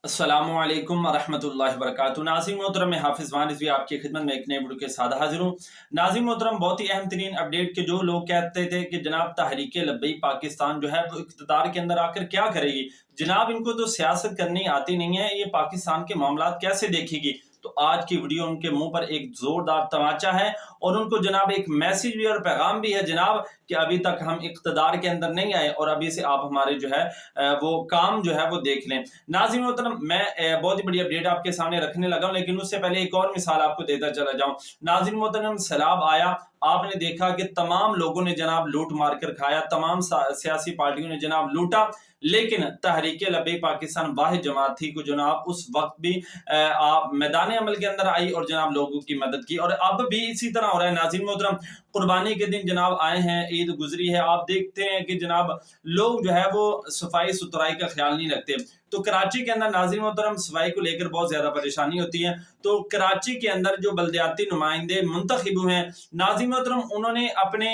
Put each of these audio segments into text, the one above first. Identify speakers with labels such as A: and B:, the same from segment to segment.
A: अस्सलामुअलैकुम वरहमतुल्लाहि वबरकातुहू। नाज़रीन मोहतरम, मैं हाफिज़ वान रिज़वी आपकी खिदमत में एक नए वीडियो के साथ हाजिर हूँ। नाज़रीन मोहतरम, बहुत ही अहम तरीन अपडेट के जो लोग कहते थे कि जनाब तहरीक लब्बैक पाकिस्तान जो है वो इक़्तिदार के अंदर आकर क्या करेगी, जनाब इनको तो सियासत करनी आती नहीं है, ये पाकिस्तान के मामलात कैसे देखेगी। तो आज की वीडियो उनके मुंह पर एक जोरदार तमाचा है और उनको जनाब एक मैसेज भी और पैगाम भी है जनाब कि अभी तक हम इक़्तिदार के अंदर नहीं आए और अभी से आप हमारे जो है वो काम जो है वो देख लें। नाज़रीन मोहतरम, मैं बहुत ही बड़ी अपडेट आपके सामने रखने लगा हूं, लेकिन उससे पहले एक और मिसाल आपको देता चला जाऊं। नाज़रीन मोहतरम, सैलाब आया, आपने देखा कि तमाम लोगों ने जनाब लूट मार कर खाया, तमाम सियासी पार्टियों ने जनाब लूटा, लेकिन तहरीक लब्बैक पाकिस्तान वाहिद जमात थी को जनाब उस वक्त भी मैदान अमल के अंदर आई और जनाब लोगों की मदद की। और अब भी इसी तरह हो रहा है। नाज़रीन मोहतरम, कुर्बानी के दिन जनाब आए हैं, ईद गुजरी है, आप देखते हैं कि जनाब लोग जो है वो सफाई सुथराई का ख्याल नहीं रखते। तो कराची के अंदर नाज़रीन मोहतरम सफाई को लेकर बहुत ज्यादा परेशानी होती है। तो कराची के अंदर जो बल्दियाती नुमाइंदे मुंतखब हुए हैं नाज़रीन मोहतरम, उन्होंने अपने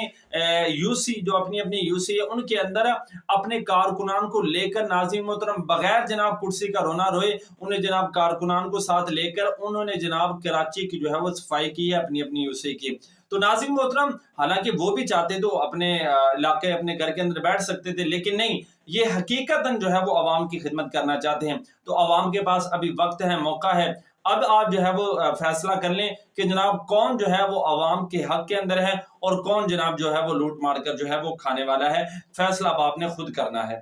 A: यूसी जो अपनी अपनी यूसी है उनके अंदर अपने कारकुनान को लेकर नाज़रीन मोहतरम बगैर जनाब कुर्सी का रोना रोए उन्हें जनाब कारकुनान को साथ लेकर उन्होंने जनाब कराची की जो है वो सफाई की है अपनी अपनी यूसी की। तो नाज़रीन मोहतरम, हालांकि वो भी चाहते तो अपने इलाके अपने घर के अंदर बैठ सकते थे, लेकिन नहीं, ये हकीकतन जो है वो अवाम की खिदमत करना चाहते हैं। तो अवाम के पास अभी वक्त है, मौका है, अब आप जो है वो फैसला कर लें कि जनाब कौन जो है वो अवाम के हक के अंदर है और कौन जनाब जो है वो लूट मार कर जो है वो खाने वाला है। फैसला अब आपने खुद करना है।